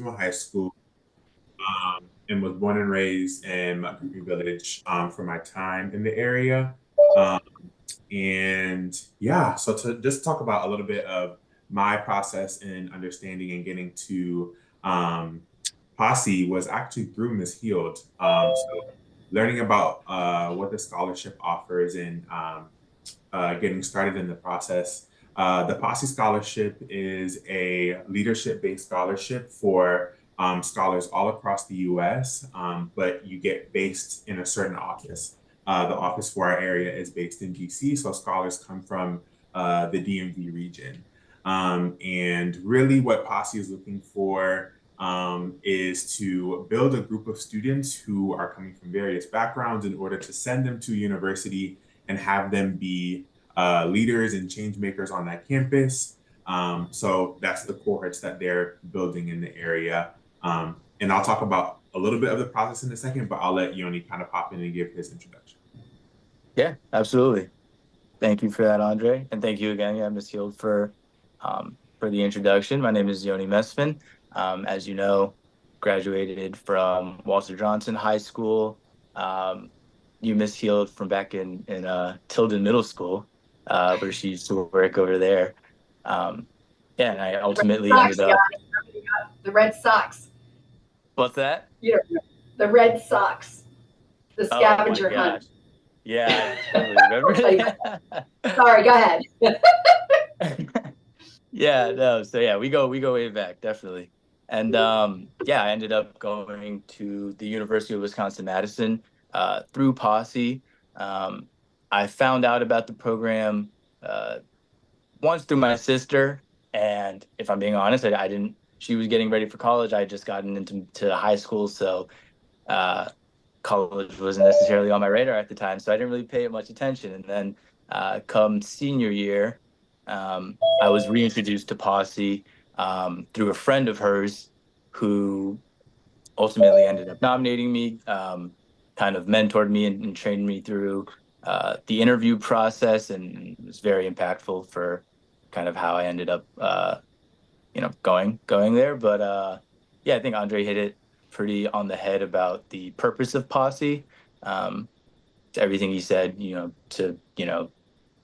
High School, and was born and raised in Montgomery Village for my time in the area. Um, and yeah, so to just talk about a little bit of my process in understanding and getting to um, Posse was actually through Miss Heald. So learning about what the scholarship offers and getting started in the process. The Posse Scholarship is a leadership-based scholarship for scholars all across the U.S., but you get based in a certain office. The office for our area is based in D.C., so scholars come from the DMV region. And really, what Posse is looking for is to build a group of students who are coming from various backgrounds in order to send them to university and have them be leaders and change makers on that campus. So that's the cohorts that they're building in the area. And I'll talk about a little bit of the process in a second, but I'll let Yoni kind of pop in and give his introduction. Yeah, absolutely. Thank you for that, Andre, and thank you again, yeah, Ms. Heald, for the introduction. My name is Yoni Mesfin. As you know, graduated from Walter Johnson High School. You Miss Heald from back in Tilden Middle School, where she used to work over there. Um, yeah, and I The Red ultimately Sox, ended up. guys. The Red Sox. What's that? You know, the Red Sox. The Oh my scavenger hunt. gosh! Yeah, I totally remember I'll tell you that. Sorry, go ahead. Yeah, no, so yeah, we go way back, definitely. And yeah, I ended up going to the University of Wisconsin-Madison through Posse. Um, I found out about the program uh, once through my sister, and if I'm being honest, I didn't. She was getting ready for college. I had just gotten into high school, so uh, college wasn't necessarily on my radar at the time, so I didn't really pay it much attention. And then come senior year, I was reintroduced to Posse through a friend of hers who ultimately ended up nominating me, kind of mentored me and trained me through the interview process, and was very impactful for kind of how I ended up, going there. But yeah, I think Andre hit it pretty on the head about the purpose of Posse. Um, Everything he said, to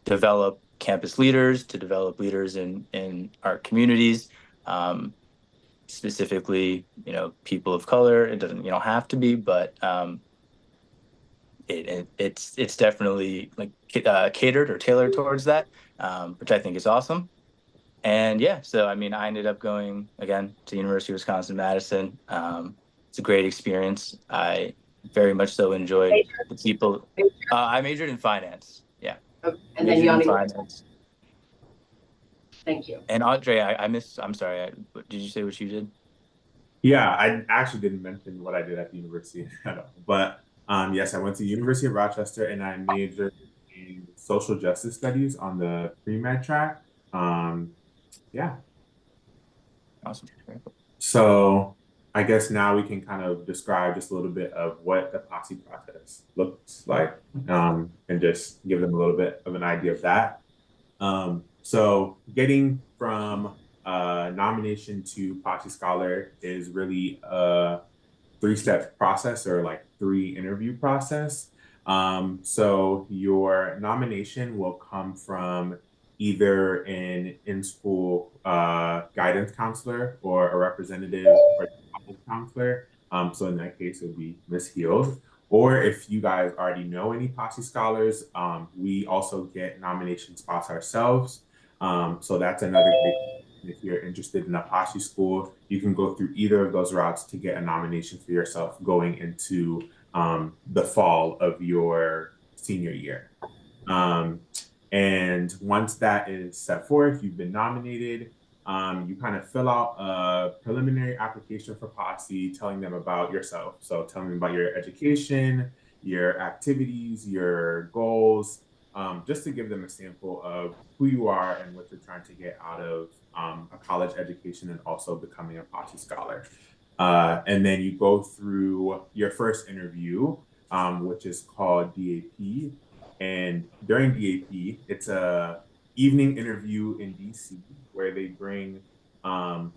develop campus leaders, to develop leaders in our communities, um, specifically, people of color. It doesn't, have to be, but it's definitely like catered or tailored towards that, which I think is awesome. And yeah, so I mean, I ended up going again to University of Wisconsin-Madison. It's a great experience. I very much so enjoyed Major, the people. major. I majored in finance. Yeah, And then majored in Yanni, finance. thank you. And Andre, I missed. I'm sorry. Did you say what you did? Yeah, I actually didn't mention what I did at the university at all. But yes, I went to University of Rochester and I majored in social justice studies on the pre-med track. Um, yeah. Awesome. Very cool. So I guess now we can kind of describe just a little bit of what the posse process looks like, and just give them a little bit of an idea of that. So getting from nomination to Posse Scholar is really a three-step process or like three interview process. So your nomination will come from either an in-school guidance counselor or a representative or college counselor. So in that case, it would be Miss Heald. Or if you guys already know any Posse scholars, we also get nomination spots ourselves. So that's another great. If you're interested in a Posse school, you can go through either of those routes to get a nomination for yourself going into the fall of your senior year. Um, and once that is set forth, you've been nominated. You kind of fill out a preliminary application for Posse, telling them about yourself. So telling them about your education, your activities, your goals, just to give them a sample of who you are and what you're trying to get out of a college education and also becoming a Posse scholar. And then you go through your first interview, which is called DAP. And during DAP, it's a evening interview in DC where they bring um,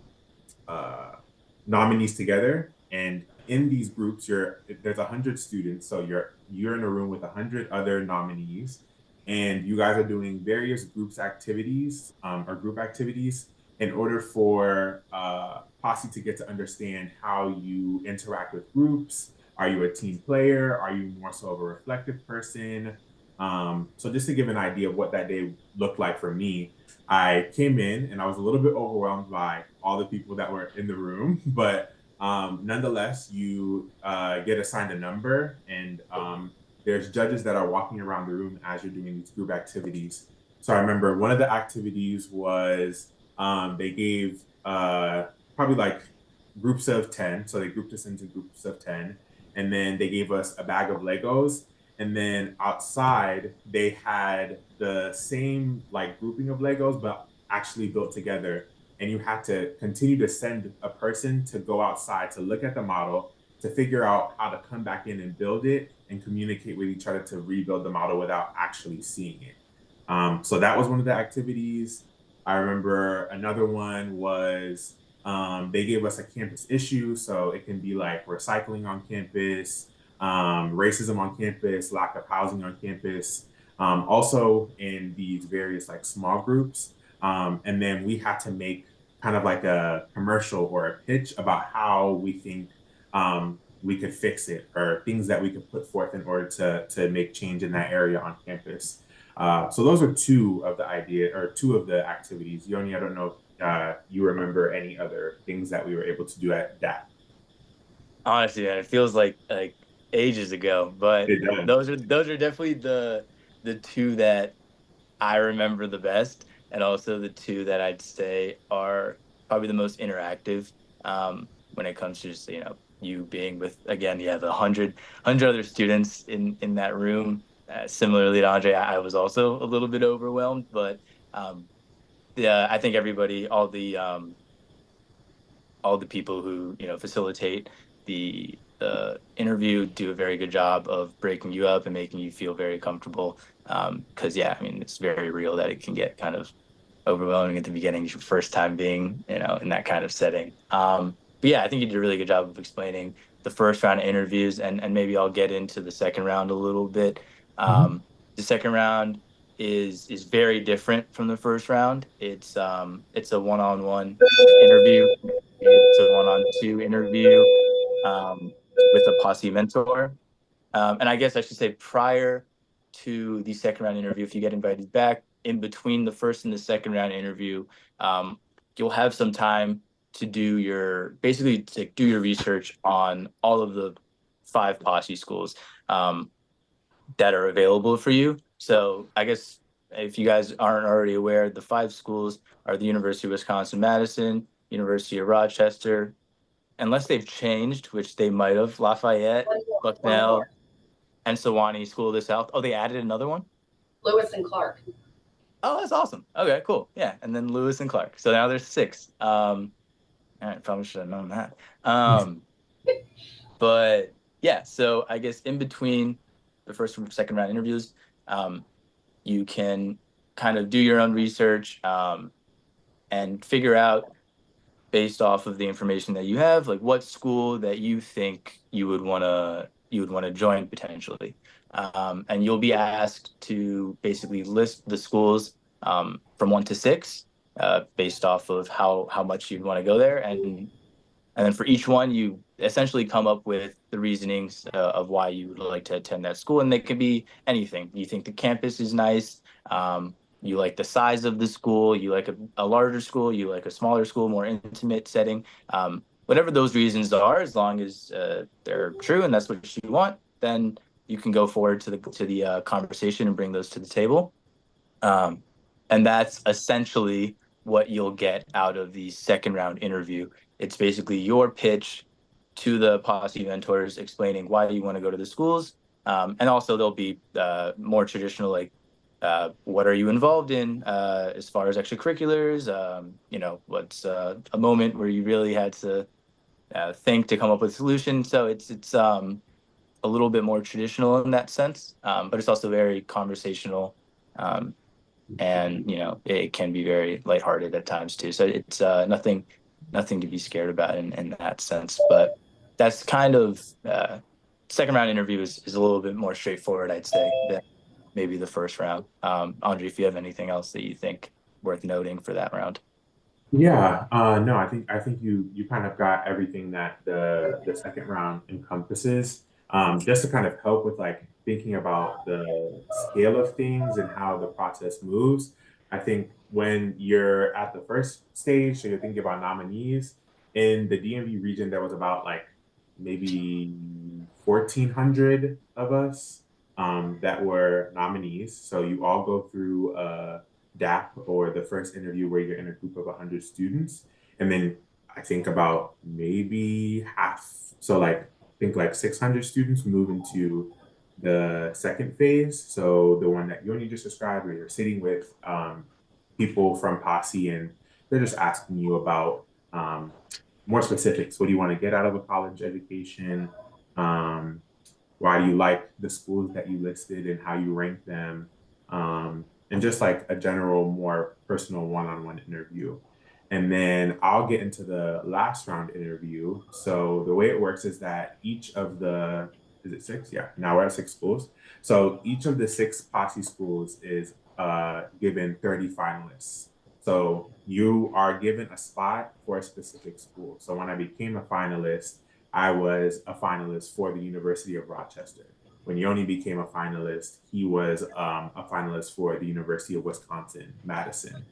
uh, nominees together, and in these groups, there's 100 students, so you're in a room with 100 other nominees, and you guys are doing various group activities in order for Posse to get to understand how you interact with groups. Are you a team player? Are you more so of a reflective person? So just to give an idea of what that day looked like for me, I came in and I was a little bit overwhelmed by all the people that were in the room, but nonetheless, you get assigned a number, and there's judges that are walking around the room as you're doing these group activities. So I remember one of the activities was they gave probably like groups of 10. So they grouped us into groups of 10. And then they gave us a bag of Legos. And then outside, they had the same like grouping of Legos, but actually built together. And you had to continue to send a person to go outside to look at the model, to figure out how to come back in and build it and communicate with each other to rebuild the model without actually seeing it. So that was one of the activities. I remember another one was they gave us a campus issue. So it can be like recycling on campus, racism on campus, lack of housing on campus, also in these various like small groups. And then we had to make kind of like a commercial or a pitch about how we think we could fix it, or things that we could put forth in order to make change in that area on campus. So those are two of the activities. Yoni, I don't know if you remember any other things that we were able to do at that. Honestly, man, it feels like ages ago, but It does. those are definitely the two that I remember the best, and also the two that I'd say are probably the most interactive, when it comes to just, you being with, again, yeah, the hundred other students in that room. Similarly to Andre, I was also a little bit overwhelmed, but yeah, I think everybody, all the people who facilitate the interview do a very good job of breaking you up and making you feel very comfortable. Because yeah, I mean, it's very real that it can get kind of overwhelming at the beginning, your first time being in that kind of setting. But yeah, I think you did a really good job of explaining the first round of interviews, and maybe I'll get into the second round a little bit. Mhm. The second round is very different from the first round. It's a one-on-one interview. It's a one-on-two interview with a Posse mentor. And I guess I should say, prior to the second round interview, if you get invited back, in between the first and the second round interview, um, you'll have some time to basically to do your research on all of the five Posse schools that are available for you. So I guess if you guys aren't already aware, the five schools are the University of Wisconsin-Madison, University of Rochester, unless they've changed, which they might have, Lafayette, One Bucknell, more. and Sewanee School of the South. Oh, they added another one? Lewis and Clark. Oh, that's awesome. Okay, cool. Yeah, and then Lewis and Clark. So now there's six. All right, probably should have known that. Um, but yeah, so I guess in between the first and second round interviews, um, you can kind of do your own research, and figure out, based off of the information that you have, like what school that you think you would want to join potentially. And you'll be asked to basically list the schools from one to six, based off of how much you'd want to go there, and then for each one, you essentially come up with the reasonings of why you would like to attend that school. And they could be anything. You think the campus is nice. You like the size of the school. You like a larger school. You like a smaller school, more intimate setting. Whatever those reasons are, as long as they're true and that's what you want, then you can go forward to the conversation and bring those to the table. Um, and that's essentially what you'll get out of the second round interview. It's basically your pitch to the Posse mentors, explaining why you want to go to the schools. And also, there'll be more traditional, like, what are you involved in as far as extracurriculars? What's a moment where you really had to think to come up with a solution. So it's a little bit more traditional in that sense, but it's also very conversational. Um, and it can be very lighthearted at times too. So it's nothing nothing to be scared about in that sense. But that's kind of second round interview is a little bit more straightforward, I'd say, than maybe the first round. Andre, if you have anything else that you think worth noting for that round. Yeah, no, I think you kind of got everything that the second round encompasses. Just to kind of help with like thinking about the scale of things and how the process moves. I think when you're at the first stage, so you're thinking about nominees in the DMV region, there was about like maybe 1,400 of us that were nominees. So you all go through DAP or the first interview where you're in a group of 100 students. And then I think about maybe half, so like, think like 600 students move into the second phase. So the one that Yoni just described, where you're sitting with people from Posse and they're just asking you about more specifics. What do you want to get out of a college education? Um, why do you like the schools that you listed and how you rank them? And just like a general, more personal one-on-one interview. And then I'll get into the last round interview. So the way it works is that each of the, is it six? Yeah, now we're at six schools. So each of the six Posse schools is given 30 finalists. So you are given a spot for a specific school. So when I became a finalist, I was a finalist for the University of Rochester. When Yoni became a finalist, he was a finalist for the University of Wisconsin-Madison.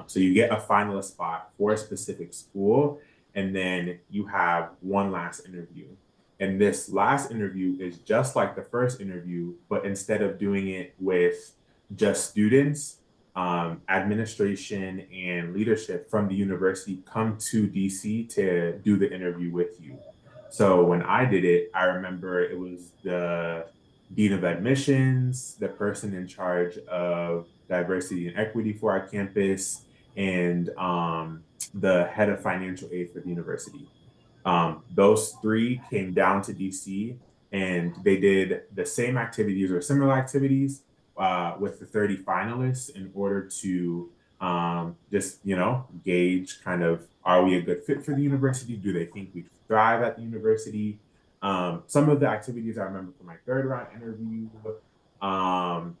So you get a finalist spot for a specific school, and then you have one last interview. And this last interview is just like the first interview, but instead of doing it with just students, administration and leadership from the university come to DC to do the interview with you. So when I did it, I remember it was the dean of admissions, the person in charge of diversity and equity for our campus, and the head of financial aid for the university. Those three came down to DC and they did the same activities or similar activities with the 30 finalists in order to just, gauge kind of, are we a good fit for the university? Do they think we thrive at the university? Some of the activities I remember from my third round interview, um,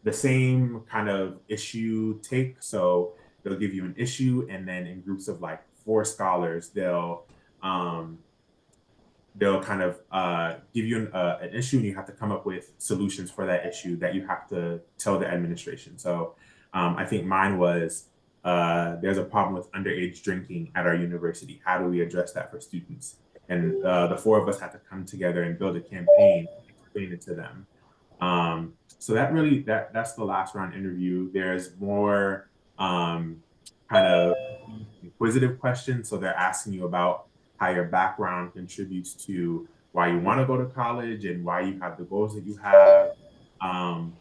the same kind of issue take. So they'll give you an issue, and then in groups of like four scholars, um, they'll kind of give you an issue, and you have to come up with solutions for that issue that you have to tell the administration. So I think mine was there's a problem with underage drinking at our university. How do we address that for students? And the four of us had to come together and build a campaign, explain it to them. So that's the last round interview. There's more kind of inquisitive questions. So they're asking you about how your background contributes to why you want to go to college and why you have the goals that you have. Um,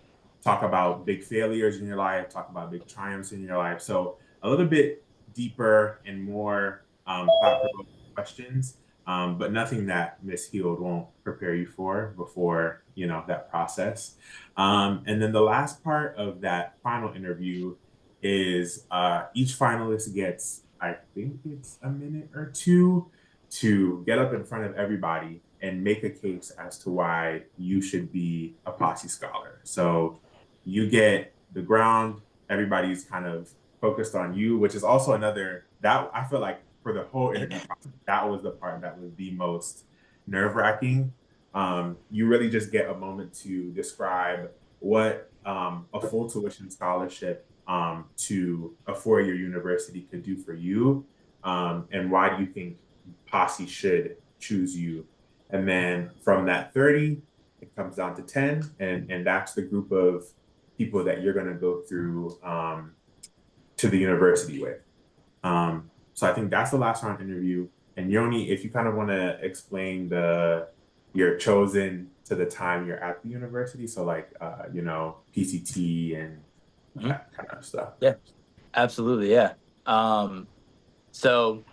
Talk about big failures in your life, talk about big triumphs in your life. So a little bit deeper and more thought-provoking questions, but nothing that Miss Heald won't prepare you for before that process. And then the last part of that final interview is each finalist gets, I think it's a minute or two to get up in front of everybody and make a case as to why you should be a Posse scholar. So you get the ground, everybody's kind of focused on you, which is also another that I feel like for the whole interview process, that was the part that was the most nerve-wracking. You really just get a moment to describe what a full tuition scholarship to a four-year university could do for you, and why do you think Posse should choose you. And then from that 30, it comes down to 10, and that's the group of people that you're going to go through to the university with. So I think that's the last round interview. And Yoni, if you kind of want to explain you're chosen to the time you're at the university, so like PCT and that kind of stuff. Yeah, absolutely. Yeah. So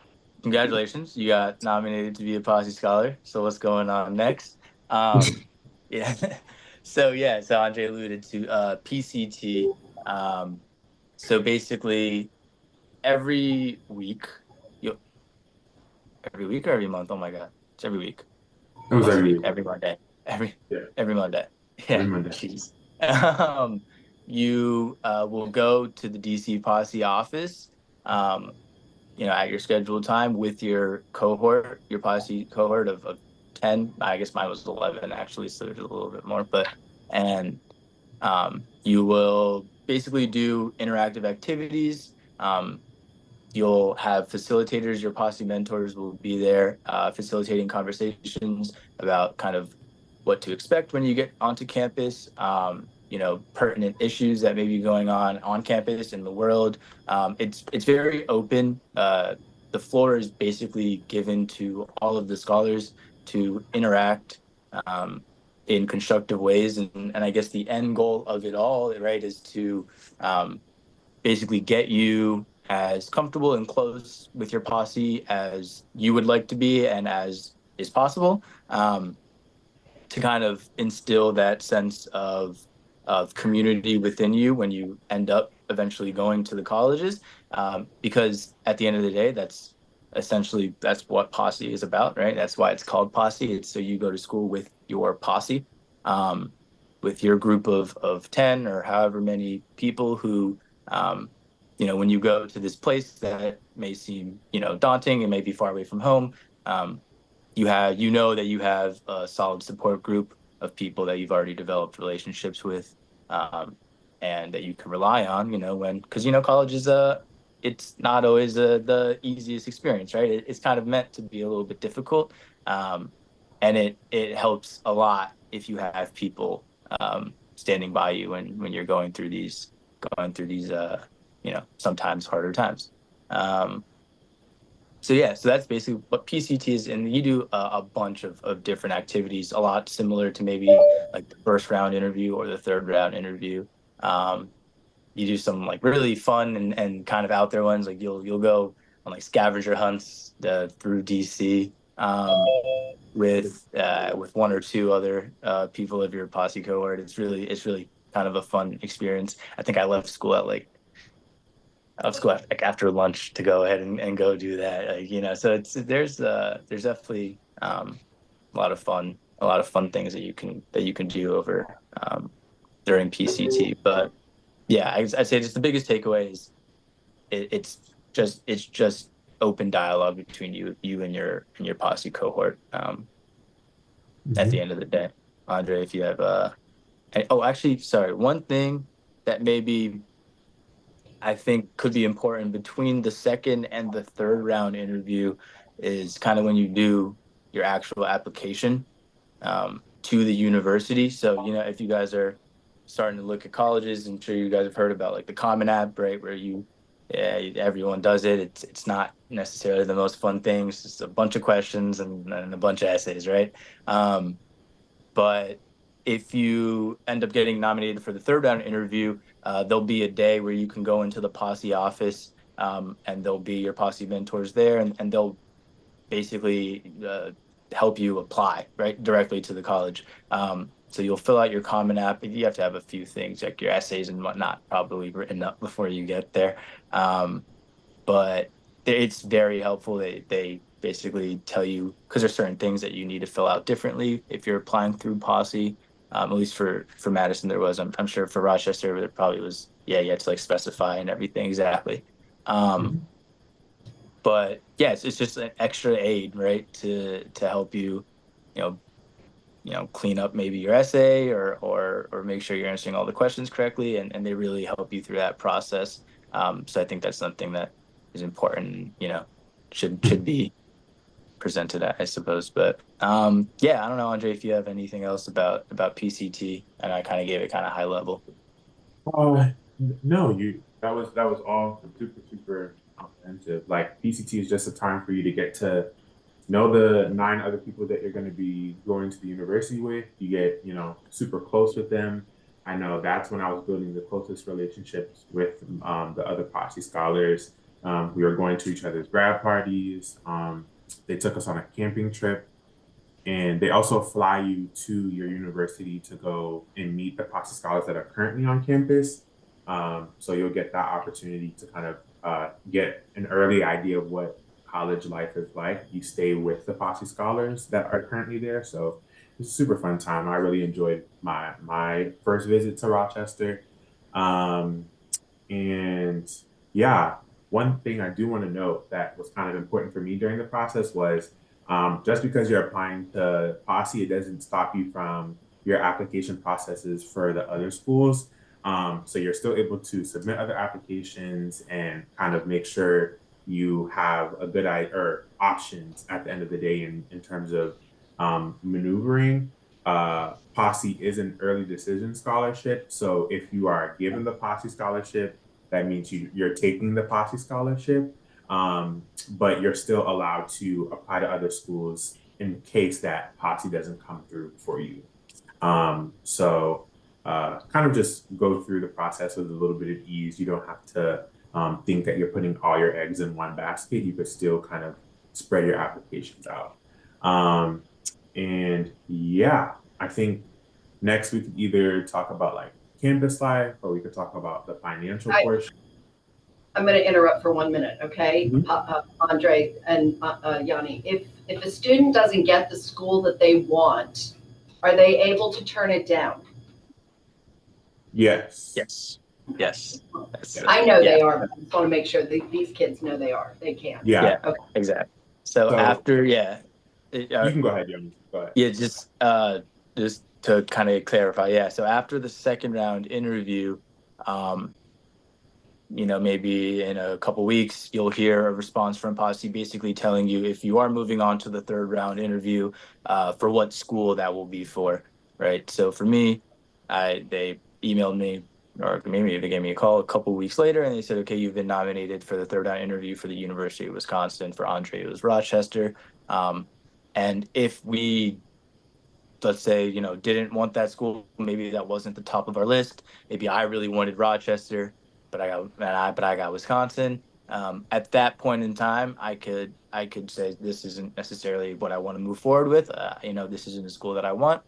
congratulations, you got nominated to be a Posse Scholar. So what's going on next? Yeah. So Andre alluded to PCT. So basically every week every week or every month. Oh my God, it's every week, It was once a every week, week. every Monday, every Yeah, every Monday. every Yeah, Monday. jeez. Um, you will go to the DC Posse office, um, at your scheduled time with your cohort, your Posse cohort of 10. I guess mine was 11 actually, so there's a little bit more, and you will basically do interactive activities. You'll have facilitators, your Posse mentors will be there facilitating conversations about kind of what to expect when you get onto campus, pertinent issues that may be going on campus in the world. It's very open. The floor is basically given to all of the scholars to interact um, in constructive ways. And I guess the end goal of it all, right, is to um, basically get you as comfortable and close with your posse as you would like to be and as is possible, to kind of instill that sense of community within you when you end up eventually going to the colleges, because at the end of the day, that's what posse is about, right? That's why it's called posse. It's so you go to school with your posse, um, with your group of 10 or however many people who, um, when you go to this place that may seem, daunting and may be far away from home, um, that you have a solid support group of people that you've already developed relationships with, um, and that you can rely on, because college is it's not always the easiest experience, right? It's kind of meant to be a little bit difficult, um, and it helps a lot if you have people standing by you when you're going through these sometimes harder times. Um, so yeah, so that's basically what PCT is, and you do a bunch of different activities, a lot similar to maybe like the first round interview or the third round interview. Um, you do some like really fun and kind of out there ones, like you'll go on like scavenger hunts through DC, with one or two other people of your posse cohort. It's really kind of a fun experience. I think I left school at like let's go after, like after lunch to go ahead and go do that. So there's definitely a lot of fun things that you can do over during PCT. But yeah, I'd say just the biggest takeaway is it's just open dialogue between you and your posse cohort. At the Mhm. end of the day, Andre, if you have oh, actually, sorry, one thing that maybe I think could be important between the second and the third round interview is kind of when you do your actual application to the university. So, if you guys are starting to look at colleges, I'm sure you guys have heard about like the Common App, right? Where yeah, everyone does it. It's not necessarily the most fun thing. It's just a bunch of questions and a bunch of essays, right? Um, but if you end up getting nominated for the third round interview, there'll be a day where you can go into the posse office, and there'll be your posse mentors there, and they'll basically help you apply right directly to the college. So you'll fill out your Common App. You have to have a few things like your essays and whatnot probably written up before you get there. But it's very helpful. They basically tell you because there's certain things that you need to fill out differently if you're applying through Posse. At least for Madison, there was. I'm sure for Rochester, there probably was. Yeah, you had to like specify and everything exactly. Um, Mhm. but yeah, it's just an extra aid, right, to help you, you know, clean up maybe your essay or make sure you're answering all the questions correctly, and they really help you through that process. So I think that's something that is important, should be presented, I suppose. But yeah, I don't know, Andre, if you have anything else about PCT, and I kind of gave it kind of high level. No, that was all super super comprehensive. Like PCT is just a time for you to get to know the nine other people that you're going to be going to the university with. You get, super close with them. I know that's when I was building the closest relationships with the other Posse scholars. We were going to each other's grad parties. They took us on a camping trip, and they also fly you to your university to go and meet the Posse scholars that are currently on campus. So you'll get that opportunity to kind of get an early idea of what college life is like, you stay with the Posse scholars that are currently there. So it's a super fun time. I really enjoyed my first visit to Rochester. Um, and yeah, one thing I do want to note that was kind of important for me during the process was just because you're applying to Posse, it doesn't stop you from your application processes for the other schools. So you're still able to submit other applications and kind of make sure you have a good idea or options at the end of the day in terms of maneuvering. Posse is an early decision scholarship. So if you are given the Posse scholarship, that means you're taking the Posse scholarship, but you're still allowed to apply to other schools in case that Posse doesn't come through for you. So kind of just go through the process with a little bit of ease. You don't have to think that you're putting all your eggs in one basket. You could still kind of spread your applications out. Um, and yeah, I think next we could either talk about like campus life or we could talk about the financial portion. I'm going to interrupt for 1 minute, okay? Mhm. Andre and Yanni, if a student doesn't get the school that they want, are they able to turn it down? Yes. Yes. Yes. I know yeah. they are, but I just want to make sure that these kids know they are. They can. Yeah. Yeah. Okay. Exactly. So after, you can go ahead, Young. Go ahead. Yeah, just to kind of clarify, yeah. So after the second round interview, maybe in a couple weeks, you'll hear a response from Posse basically telling you if you are moving on to the third round interview, for what school that will be for, right? So for me, they emailed me, or maybe they gave me a call a couple weeks later, and they said, okay, you've been nominated for the third round interview for the University of Wisconsin. For Andre, it was Rochester. And if we, let's say, didn't want that school, maybe that wasn't the top of our list. Maybe I really wanted Rochester, but I got Wisconsin. At that point in time, I could say this isn't necessarily what I want to move forward with. This isn't the school that I want.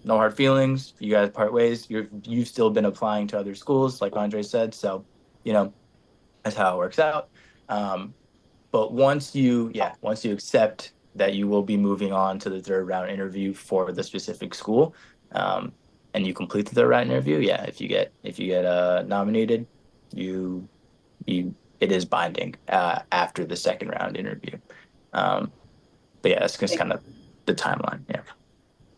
No hard feelings. You guys part ways. You've still been applying to other schools, like Andre said. So, that's how it works out. But once you accept that you will be moving on to the third round interview for the specific school, and you complete the third round interview, if you get nominated, you you it is binding after the second round interview. But yeah, that's just kind of the timeline. Yeah.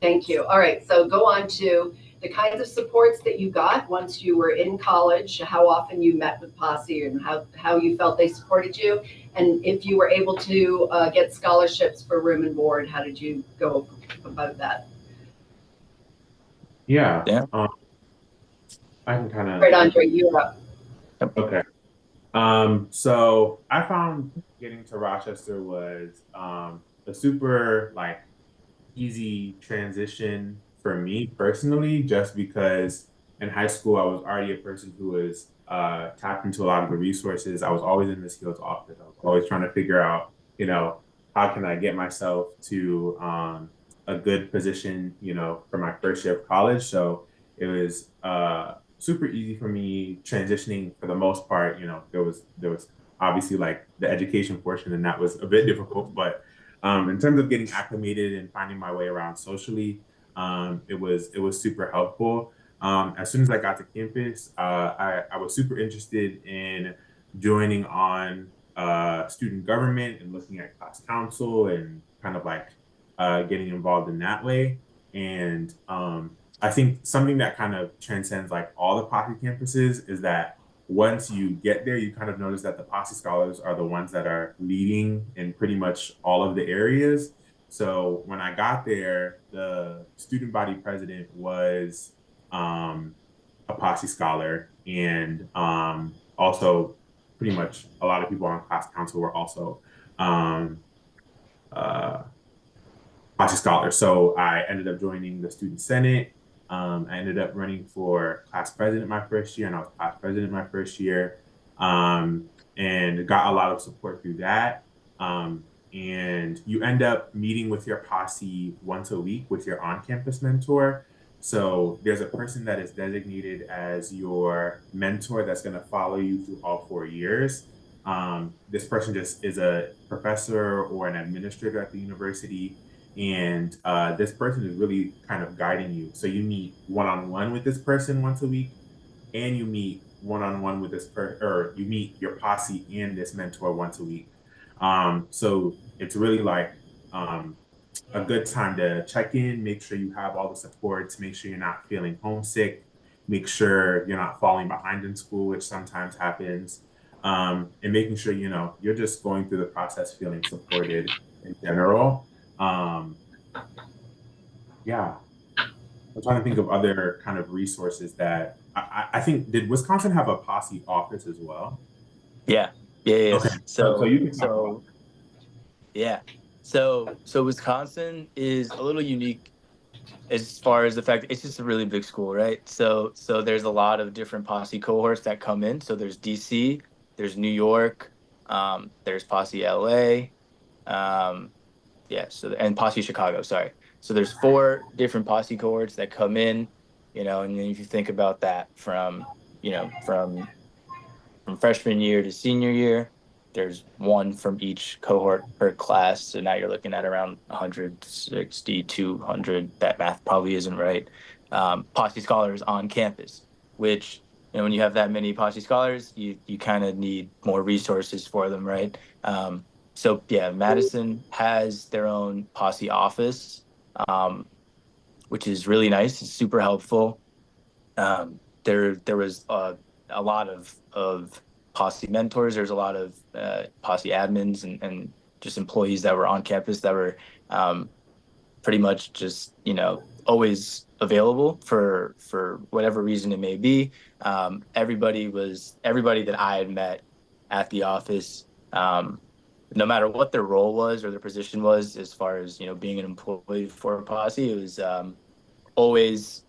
Thank you. All right, so go on to the kinds of supports that you got once you were in college, how often you met with Posse and how you felt they supported you, and if you were able to get scholarships for room and board, how did you go about that? Yeah. Yeah. I can kind of. Right, Andre, you're up. Okay. So I found getting to Rochester was a super like easy transition for me personally, just because in high school I was already a person who was tapped into a lot of the resources. I was always in the skills office. I was always trying to figure out, how can I get myself to a good position, for my first year of college. So it was super easy for me transitioning for the most part. There was obviously like the education portion, and that was a bit difficult, but in terms of getting acclimated and finding my way around socially, it was super helpful. As soon as I got to campus, I was super interested in joining on student government and looking at class council and kind of like getting involved in that way. And I think something that kind of transcends like all the Posse campuses is that once you get there, you kind of notice that the Posse scholars are the ones that are leading in pretty much all of the areas. So when I got there, the student body president was um, a Posse scholar, and also pretty much a lot of people on class council were also um, uh, Posse scholars. So I ended up joining the student senate. I ended up running for class president my first year, and I was class president my first year, and got a lot of support through that. And you end up meeting with your posse once a week with your on-campus mentor. So there's a person that is designated as your mentor that's going to follow you through all 4 years. This person just is a professor or an administrator at the university, and this person is really kind of guiding you. So you meet one-on-one with this person once a week, and you meet one-on-one with or you meet your posse and this mentor once a week. So it's really like um, a good time to check in, make sure you have all the supports, make sure you're not feeling homesick, make sure you're not falling behind in school, which sometimes happens, and making sure you're just going through the process feeling supported in general. Um, yeah, I'm trying to think of other kind of resources that I think did Wisconsin have a posse office as well? Yeah, yeah, Okay, yes. so you can talk about. Yeah, so Wisconsin is a little unique as far as the fact it's just a really big school, right? So there's a lot of different posse cohorts that come in. So there's DC, there's New York, there's Posse LA, um, yeah, so and Posse Chicago, sorry. So there's four different posse cohorts that come in, and then if you think about that from, from freshman year to senior year, there's one from each cohort per class. So now you're looking at around 160, 200. That math probably isn't right. Posse scholars on campus, which, when you have that many Posse scholars, you kind of need more resources for them, right? So yeah, Madison has their own Posse office, um, which is really nice. It's super helpful. There was a lot of Posse mentors. There's a lot of Posse admins and just employees that were on campus that were um, pretty much just always available for whatever reason it may be. Everybody that I had met at the office. No matter what their role was or their position was, as far as being an employee for a posse, it was always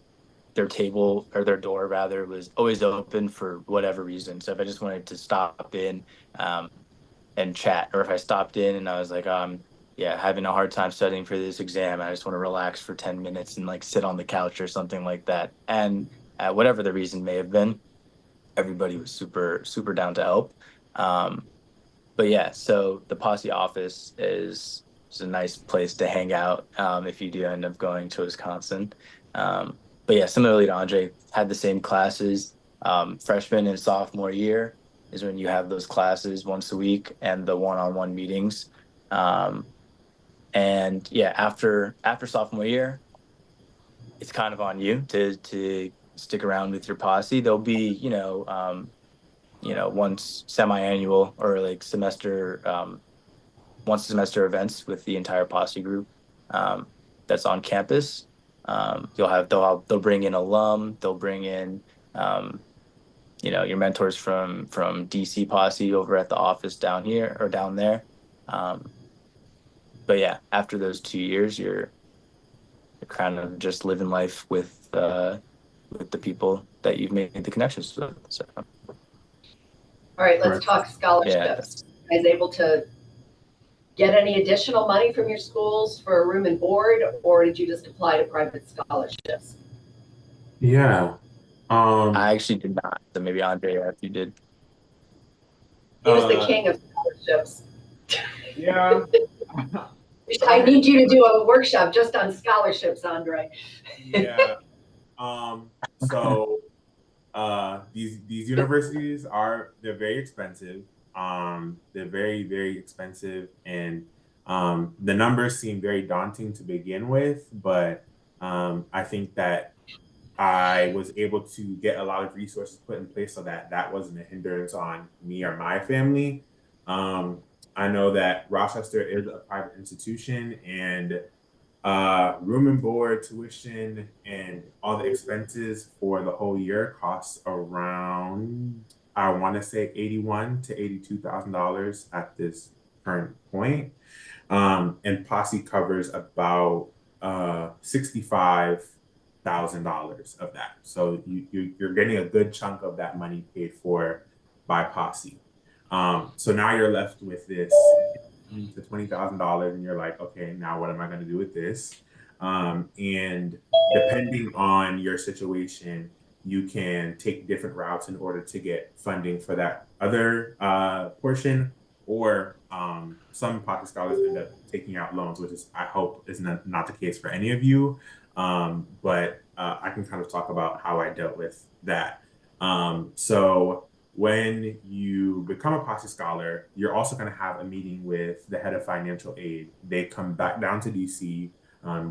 their table or their door rather was always open for whatever reason. So if I just wanted to stop in um, and chat, or if I stopped in and I was like, yeah, having a hard time studying for this exam, I just want to relax for 10 minutes and like sit on the couch or something like that. And whatever the reason may have been, everybody was super, super down to help. Um, but yeah, so the Posse office is a nice place to hang out if you do end up going to Wisconsin. But yeah, similarly to Andre, had the same classes. Freshman and sophomore year is when you have those classes once a week and the one-on-one meetings. Um, and yeah, after sophomore year, it's kind of on you to stick around with your posse. There'll be, once semi-annual or like once semester events with the entire posse group um, that's on campus. They'll bring in alum, they'll bring in your mentors from DC posse over at the office down here or down there. Um, but yeah, after those 2 years, you're kind of just living life with the people that you've made the connections with. So All right, let's Right. talk yeah, scholarships. You guys able to get any additional money from your schools for a room and board, or did you just apply to private scholarships? Yeah. I Um, actually did not. So maybe Andre, if you did. He was the uh, king of scholarships. yeah. I I need you to do a workshop just on scholarships, Andre. yeah. So these universities they're very expensive. They're very, very expensive, and the numbers seem very daunting to begin with, but I think that I was able to get a lot of resources put in place so that that wasn't a hindrance on me or my family. Um, I know that Rochester is a private institution, and room and board, tuition, and all the expenses for the whole year costs around, I want to say, 81 to $82,000 at this current point. And Posse covers about $65,000 of that. So you're getting a good chunk of that money paid for by Posse. So now you're left with this to $20,000, and you're like, okay, now what am I going to do with this? And depending on your situation, you can take different routes in order to get funding for that other portion, or some pocket scholars end up taking out loans, which is I hope is not the case for any of you. But I can kind of talk about how I dealt with that. So when you become a Posse Scholar, you're also going to have a meeting with the head of financial aid. They come back down to DC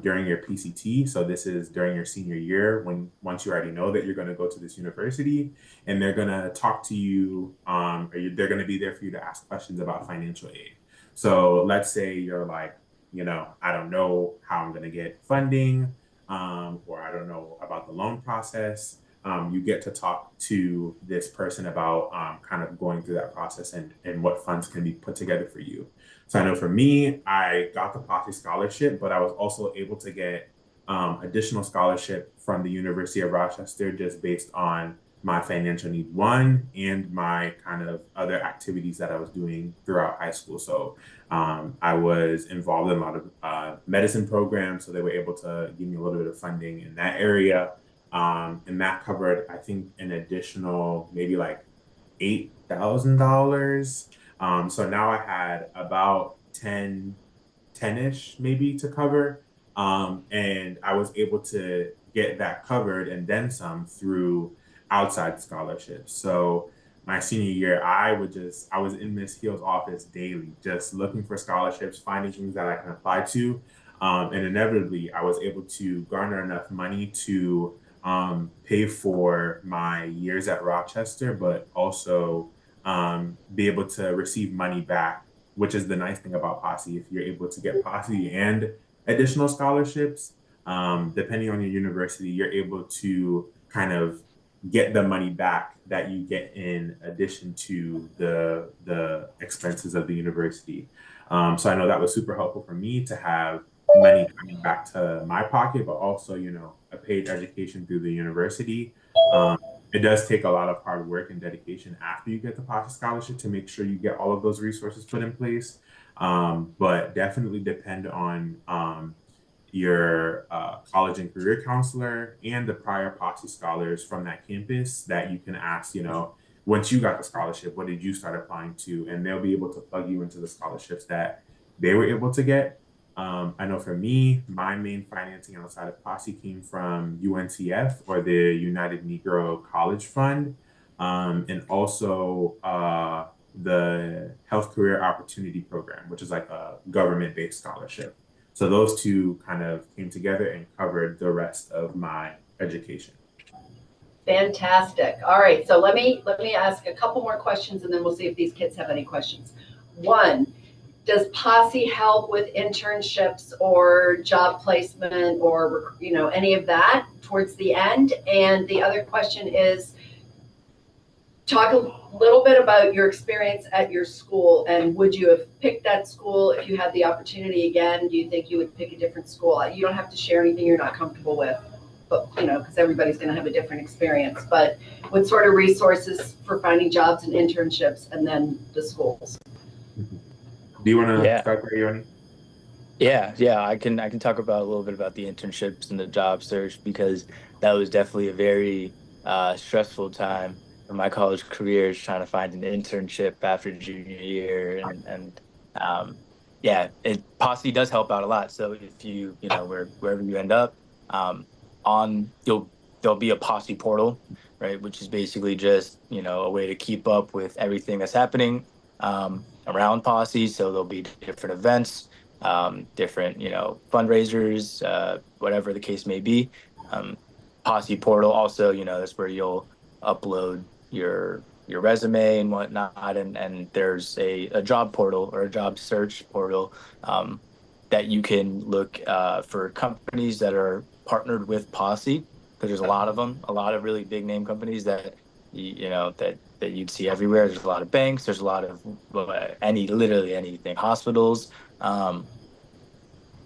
during your PCT. So this is during your senior year when once you already know that you're going to go to this university, and they're going to talk to you, they're going to be there for you to ask questions about financial aid. So let's say you're like, I don't know how I'm going to get funding, or I don't know about the loan process. You get to talk to this person about kind of going through that process and what funds can be put together for you. So I know for me, I got the Posse scholarship, but I was also able to get additional scholarship from the University of Rochester just based on my financial need one and my kind of other activities that I was doing throughout high school. So I was involved in a lot of medicine programs, so they were able to give me a little bit of funding in that area. And that covered, I think, an additional maybe like $8,000. So now I had about 10-ish maybe to cover. And I was able to get that covered and then some through outside scholarships. So my senior year, I was in Miss Hill's office daily, just looking for scholarships, finding things that I can apply to. And inevitably, I was able to garner enough money to pay for my years at Rochester, but also be able to receive money back, which is the nice thing about Posse. If you're able to get Posse and additional scholarships, depending on your university, you're able to kind of get the money back that you get in addition to the expenses of the university. So I know that was super helpful for me to have money coming back to my pocket, but also, a paid education through the university. It does take a lot of hard work and dedication after you get the Posse scholarship to make sure you get all of those resources put in place. But definitely depend on your college and career counselor and the prior Posse scholars from that campus that you can ask, once you got the scholarship, what did you start applying to? And they'll be able to plug you into the scholarships that they were able to get. I know for me, my main financing outside of Posse came from UNCF, or the United Negro College Fund, and also the Health Career Opportunity Program, which is like a government-based scholarship. So those two kind of came together and covered the rest of my education. Fantastic. All right, so let me ask a couple more questions, and then we'll see if these kids have any questions. One, does Posse help with internships or job placement or any of that towards the end? And the other question is, talk a little bit about your experience at your school, and would you have picked that school if you had the opportunity again? Do you think you would pick a different school? You don't have to share anything you're not comfortable with, but because everybody's going to have a different experience. But what sort of resources for finding jobs and internships, and then the schools? Do you want to start there, Yoni? Yeah. I can talk about a little bit about the internships and the job search, because that was definitely a very stressful time in my college career, is trying to find an internship after junior year, and yeah, it Posse does help out a lot. So if wherever you end up, on you'll there'll be a Posse portal, right, which is basically just a way to keep up with everything that's happening around Posse. So there'll be different events, different fundraisers, whatever the case may be. Um, Posse portal also, that's where you'll upload your resume and whatnot, and there's a job portal or a job search portal, that you can look for companies that are partnered with Posse, because there's a lot of them, a lot of really big name companies that that you'd see everywhere. There's a lot of banks, there's a lot of literally anything, hospitals, um,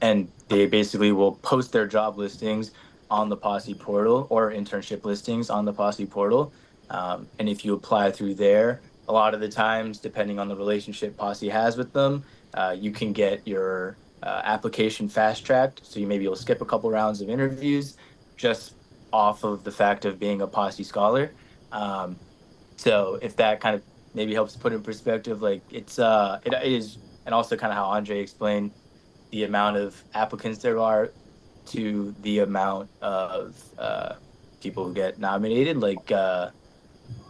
and they basically will post their job listings on the Posse portal, or internship listings on the Posse portal. And if you apply through there, a lot of the times, depending on the relationship Posse has with them, you can get your application fast tracked. So maybe you'll skip a couple rounds of interviews just off of the fact of being a Posse scholar. So if that kind of maybe helps put in perspective. Like it is, and also kind of how Andre explained the amount of applicants there are to the amount of people who get nominated. Like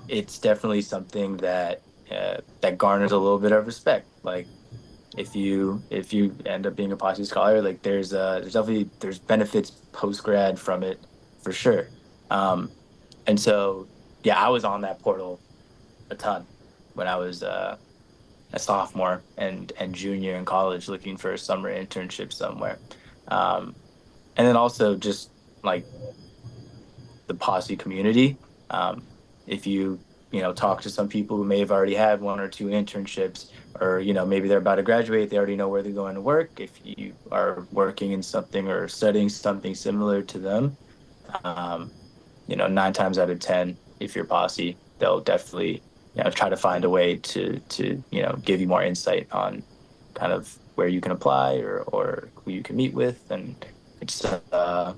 it's definitely something that that garners a little bit of respect. Like if you end up being a Posse scholar, like there's definitely there's benefits post grad from it for sure. Um, and so yeah, I was on that portal a ton when I was a sophomore and junior in college looking for a summer internship somewhere. Um, and then also just like the Posse community. Um, if you know talk to some people who may have already had one or two internships, or you know maybe they're about to graduate, they already know where they're going to work. If you are working in something or studying something similar to them, um, you know 9 times out of 10, if you're Posse, they'll definitely try to find a way to give you more insight on kind of where you can apply or who you can meet with, and it's I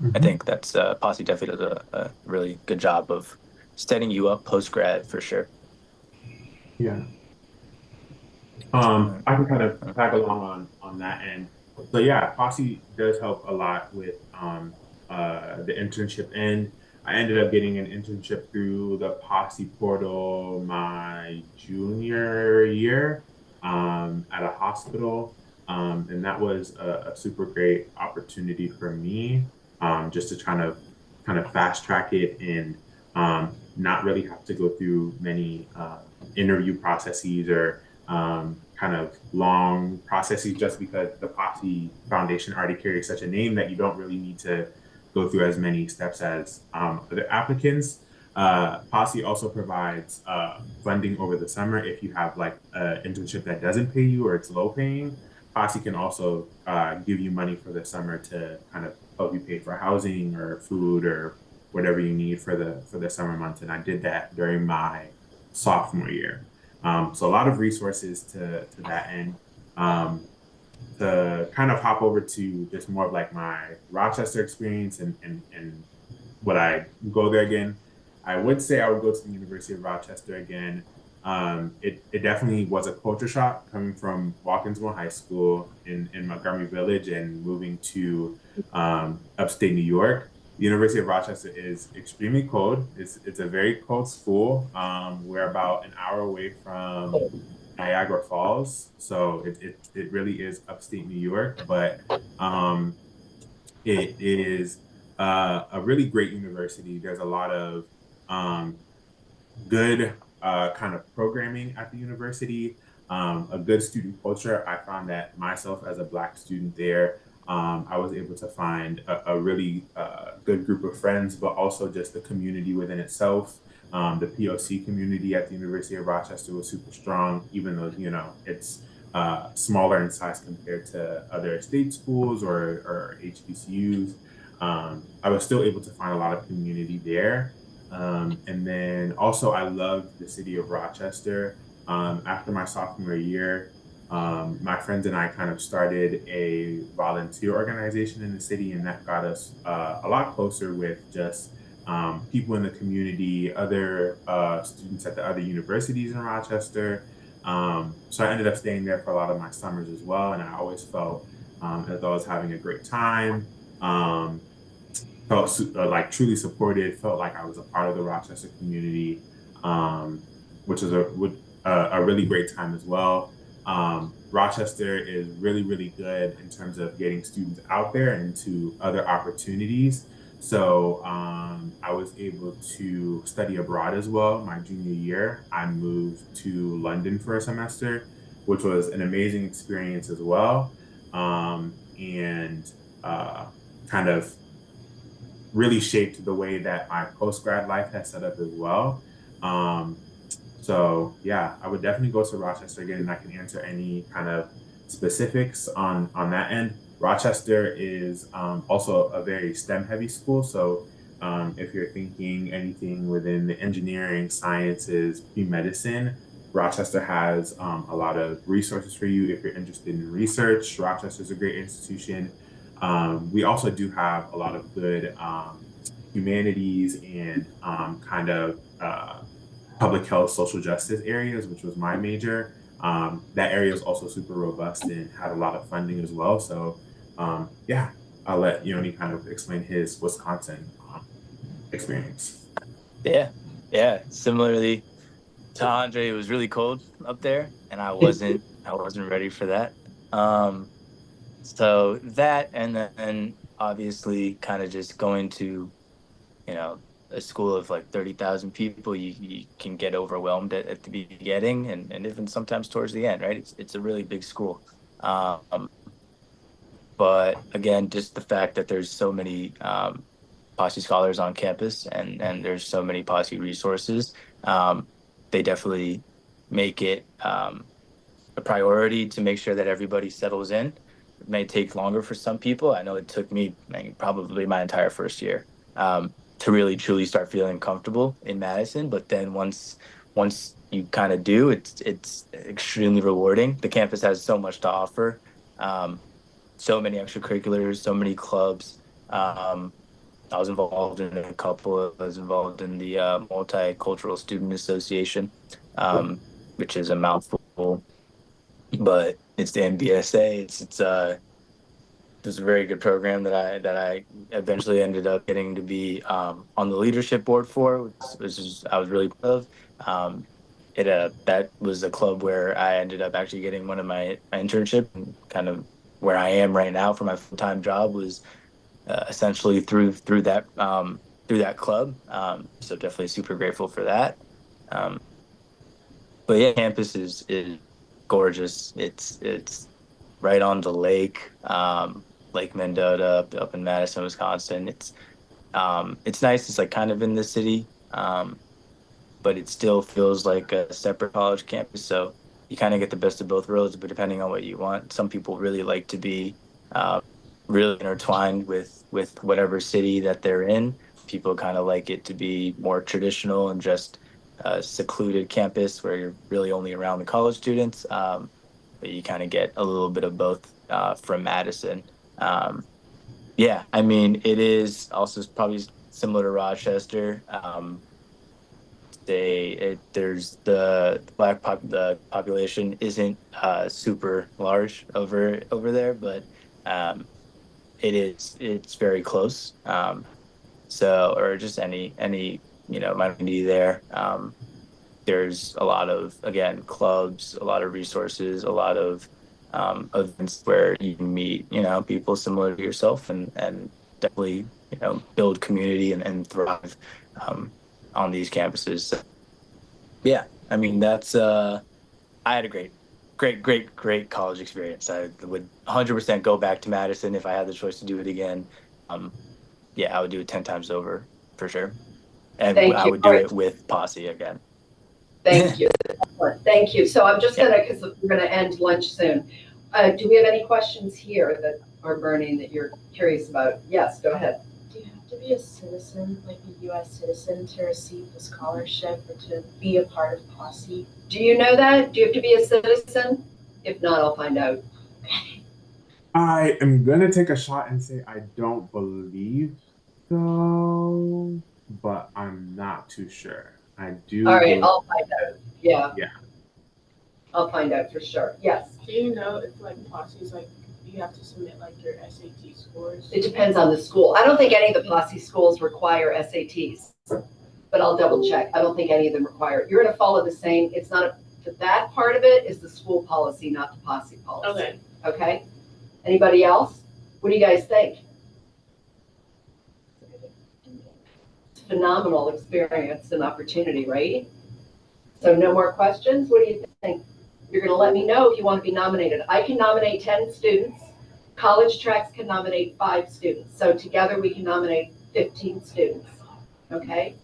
Mhm. think that's Posse definitely does a really good job of setting you up post grad for sure. Yeah. Mm, I can kind of mm, tag along on that end. So yeah, Posse does help a lot with the internship end. I ended up getting an internship through the Posse portal my junior year at a hospital, and that was a super great opportunity for me, just to kind of fast track it and not really have to go through many interview processes or kind of long processes, just because the Posse Foundation already carries such a name that you don't really need to go through as many steps as other applicants. Posse also provides funding over the summer if you have like an internship that doesn't pay you or it's low paying. Posse can also give you money for the summer to kind of help you pay for housing or food or whatever you need for the summer months. And I did that during my sophomore year. So a lot of resources to that end. Um, to kind of hop over to just more of like my Rochester experience and would I go there again? I would say I would go to the University of Rochester again. It definitely was a culture shock coming from Watkinsville High School in Montgomery Village and moving to upstate New York. The University of Rochester is extremely cold. It's a very cold school. We're about an hour away from Niagara Falls, so it really is upstate New York, but um, it is a really great university. There's a lot of um, good kind of programming at the university, a good student culture. I found that myself as a Black student there, I was able to find a really good group of friends, but also just the community within itself. The POC community at the University of Rochester was super strong, even though, it's smaller in size compared to other state schools or HBCUs. I was still able to find a lot of community there. And then also, I loved the city of Rochester. After my sophomore year, my friends and I kind of started a volunteer organization in the city, and that got us a lot closer with just people in the community, other students at the other universities in Rochester. So I ended up staying there for a lot of my summers as well, and I always felt as though I was having a great time. Um, Felt like truly supported, felt like I was a part of the Rochester community, um, which is a really great time as well. Rochester is really, really good in terms of getting students out there and into other opportunities. So I was able to study abroad as well. My junior year, I moved to London for a semester, which was an amazing experience as well. And uh, kind of really shaped the way that my post grad life has set up as well. Um, so yeah, I would definitely go to Rochester again, and I can answer any kind of specifics on that end. Rochester is also a very STEM heavy school, so if you're thinking anything within the engineering, sciences, pre-medicine, Rochester has a lot of resources for you. If you're interested in research, Rochester is a great institution. We also do have a lot of good humanities and kind of public health, social justice areas, which was my major. That area is also super robust and had a lot of funding as well. So yeah, I'll let Yoni kind of explain his Wisconsin experience. Yeah, yeah. Similarly to Andre, it was really cold up there, and I wasn't ready for that. Um, so that, and then obviously kind of just going to, you know, a school of like 30,000 people, you can get overwhelmed at the beginning, and even sometimes towards the end, right? It's a really big school. Um, but again, just the fact that there's so many Posse scholars on campus, and there's so many Posse resources, um, they definitely make it a priority to make sure that everybody settles in. It may take longer for some people. I know it took me, probably my entire first year, to really truly start feeling comfortable in Madison. But then once you kind of do, it's extremely rewarding. The campus has so much to offer. Um, so many extracurriculars, so many clubs. Um, I was involved in a couple. I was involved in the Multicultural Student Association, um, which is a mouthful, but it's the MBSA. It's a very good program that I eventually ended up getting to be on the leadership board for, which is I was really proud of. It That was a club where I ended up actually getting one of my internship, and kind of where I am right now for my full-time job was essentially through that club. So definitely super grateful for that. Um, but yeah, campus is gorgeous. It's right on the lake, Lake Mendota up in Madison, Wisconsin. It's nice. It's like kind of in the city, but it still feels like a separate college campus. So you kind of get the best of both worlds, but depending on what you want. Some people really like to be uh, really intertwined with whatever city that they're in. People kind of like it to be more traditional and just a secluded campus where you're really only around the college students. But you kind of get a little bit of both from Madison. Um, yeah, I mean, it is also probably similar to Rochester. There's the population isn't super large over there, but um, it's very close. So or just any minority there. There's a lot of, again, clubs, a lot of resources, a lot of events where you can meet people similar to yourself, and definitely build community and thrive um, on these campuses. So, yeah, I mean that's I had a great college experience. I would 100% go back to Madison if I had the choice to do it again. Um, yeah, I would do it 10 times over for sure, and Thank I you. would All do right. it with Posse again. Thank you. Excellent. Thank you. So I'm just Yeah. gonna, because we're gonna end lunch soon. Do we have any questions here that are burning that you're curious about? Yes, go ahead. Do you have to be a citizen, like a US citizen, to receive the scholarship or to be a part of Posse? Do you know that? Do you have to be a citizen? If not, I'll find out. I am gonna take a shot and say I don't believe so, but I'm not too sure. I All do right, believe, I'll find out. Yeah, yeah. I'll find out for sure. Yes. Do you know if like Posse's like you have to submit like your SAT scores? It depends on the school. I don't think any of the Posse schools require SATs, but I'll double check. I don't think any of them require it. You're going to follow the same. It's not that part of it is the school policy, not the Posse policy. Okay. Okay. Anybody else? What do you guys think? It's a phenomenal experience and opportunity, right? So no more questions. What do you think? You're going to let me know if you want to be nominated. I can nominate 10 students. College Tracks can nominate 5 students. So together we can nominate 15 students. Okay.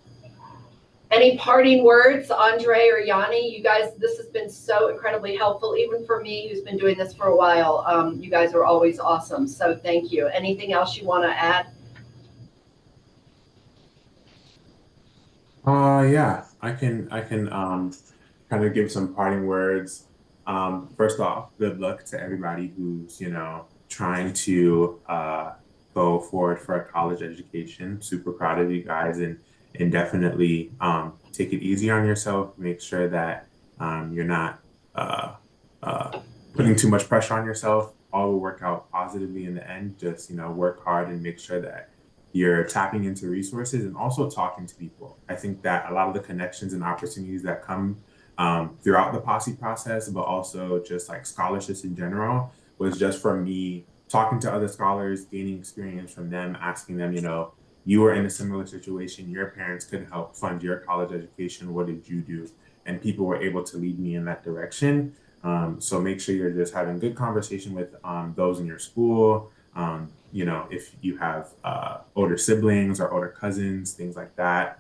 Any parting words, Andre or Yanni? You guys, this has been so incredibly helpful, even for me, who's been doing this for a while. You guys are always awesome. So thank you. Anything else you want to add? Yeah, I can kind of give some parting words. First off, good luck to everybody who's, trying to go forward for a college education. Super proud of you guys, and and definitely take it easy on yourself. Make sure that you're not uh, putting too much pressure on yourself. All will work out positively in the end. Just, work hard and make sure that you're tapping into resources and also talking to people. I think that a lot of the connections and opportunities that come throughout the Posse process, but also just like scholarships in general, was just from me talking to other scholars, gaining experience from them, asking them, you were in a similar situation, your parents could help fund your college education. What did you do? And people were able to lead me in that direction. So make sure you're just having good conversation with those in your school. If you have older siblings or older cousins, things like that,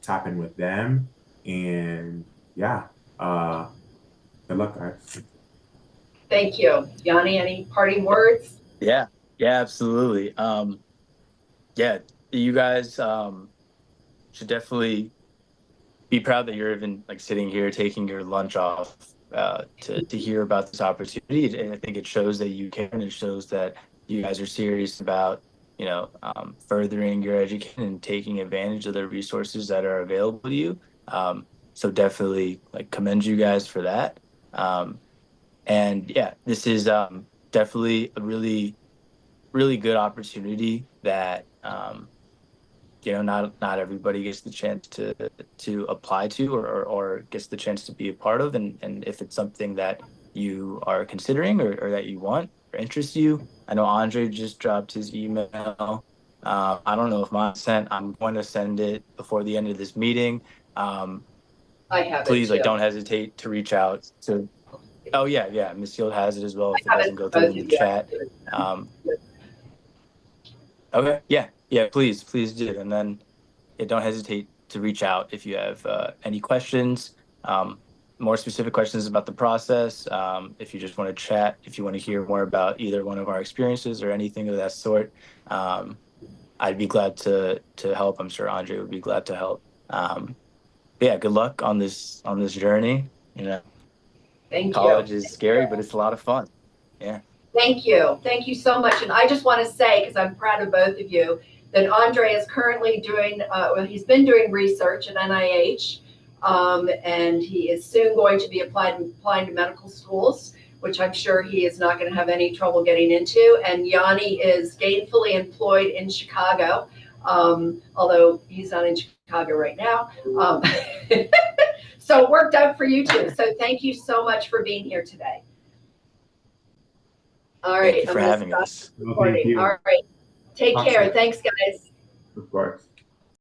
tap in with them. And yeah, uh, good luck, guys. Thank you. Yanni, any parting words? Yeah, yeah, absolutely. Yeah, you guys should definitely be proud that you're even like sitting here taking your lunch off to hear about this opportunity. And I think it shows that you care, and it shows that you guys are serious about furthering your education and taking advantage of the resources that are available to you. So definitely like commend you guys for that. Um, and yeah, this is definitely a really good opportunity that not everybody gets the chance to apply to or gets the chance to be a part of. And if it's something that you are considering or that you want or interests you, I know Andre just dropped his email. I don't know if mine sent. I'm going to send it before the end of this meeting. I have it Please, like, too. don't hesitate to reach out to. Oh yeah, Miss Field has it as well I if it have doesn't it go for through both in the of you. chat. Okay, yeah, please do, and then yeah, don't hesitate to reach out if you have any questions, more specific questions about the process. If you just want to chat, if you want to hear more about either one of our experiences or anything of that sort, um, I'd be glad to help. I'm sure Andre would be glad to help. Yeah, good luck on this journey. Thank you. College is scary, but it's a lot of fun. Yeah. Thank you. Thank you so much. And I just want to say, because I'm proud of both of you, that Andre is currently doing, he's been doing research at NIH, and he is soon going to be applying to medical schools, which I'm sure he is not going to have any trouble getting into. And Yanni is gainfully employed in Chicago, although he's not in Chicago right now. So it worked out for you too. So thank you so much for being here today. All right. Thank you for having us. Well, thank you. All right. Take Talk care. soon. Thanks, guys. Of course.